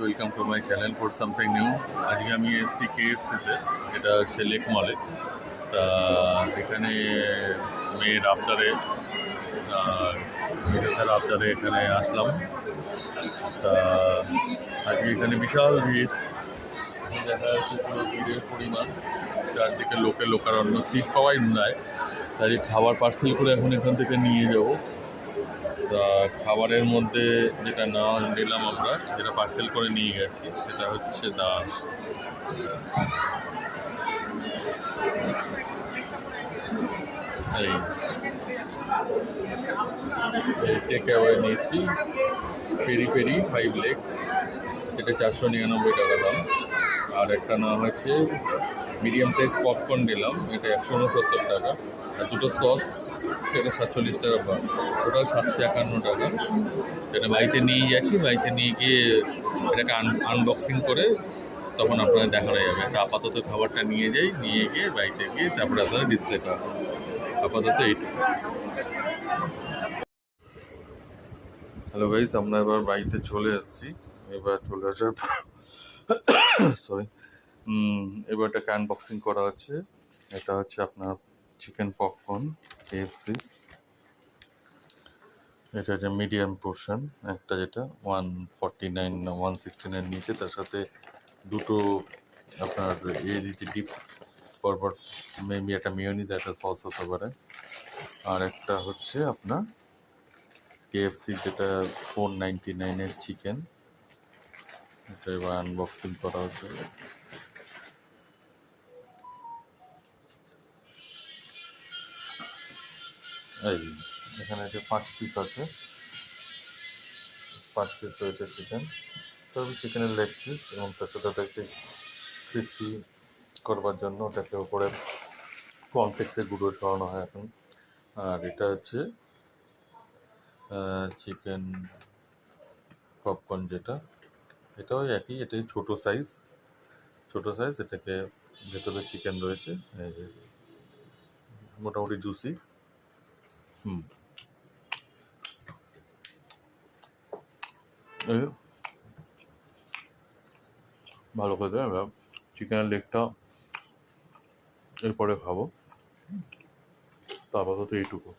Welcome to my channel for something new. আজকে আমি এসেছি কেএফসিতে, যেটা হচ্ছে লেক মলে। তা এখানে মেয়ের আবদারে, মিসেসের আবদারে এখানে আসলাম। তা আজকে এখানে বিশাল ভিড়, দেখা যাচ্ছে পুরো ভিড়ের পরিমাণ, চারদিকে লোকারণ্য, সিট পাওয়াই নয়। তাই খাবার পার্সেল করে এখন এখান থেকে নিয়ে যাবো। তা খাবারের মধ্যে যেটা নিলাম আমরা, যেটা পার্সেল করে নিয়ে গেছি, সেটা হচ্ছে ডাল। এই টেক অ্যাওয়ে নিয়েছি পেরি পেরি 5 লেগ, এটা 499 টাকা দাম। আর একটা নেওয়া হচ্ছে মিডিয়াম সাইজ পপকর্ন নিলাম, এটা 169 টাকা। আর দুটো সস, সেটা 47 টাকা পার, টোটাল 751 টাকা। এটা বাড়িতে নিয়ে যাচ্ছি, বাড়িতে নিয়ে গিয়ে এটাকে আনবক্সিং করে তখন আপনাদের দেখানো যাবে। এটা আপাতত খাবারটা নিয়ে যাই, নিয়ে গিয়ে বাড়িতে গিয়ে তারপরে আপনারা ডিসপ্লে করা হবে। আপাতত এইটুকু। হ্যালো গাইস, আমরা এবার বাড়িতে চলে এসেছি। এবার চলে আসার সরি এবার এটাকে আনবক্সিং করা হচ্ছে। এটা হচ্ছে আপনার চিকেন পপকর্ন কেএফসি। এটা হচ্ছে মিডিয়াম পোর্শন একটা, যেটা 149 না 169 নিচে, তার সাথে দুটো আপনার দিচ্ছে ডিপ পরপর, মেবি একটা মেয়োনিজ, একটা সস হতে পারে। আর একটা হচ্ছে আপনার কেএফসি, যেটা 499 চিকেন। এটা এবার আনবক্সিং করা হচ্ছে। এই এখানে যে 5 পিস আছে, 5 পিস রয়েছে চিকেন, তবে চিকেনের লেগ পিস, এবং তার সাথে দেখছি ক্রিস্পি করবার জন্য ওটাকে উপরে কর্নফ্লেক্সের গুঁড়ো সরানো হয় এখন। আর এটা হচ্ছে চিকেন পপকর্ন, যেটা এটাও একই, এটাই ছোটো সাইজ। এটাকে ভেতরে চিকেন রয়েছে, মোটামুটি জুসি। ভালো করে আমরা চিকেনের লেগটা এরপরে খাবো। তো আপাতত এইটুকু।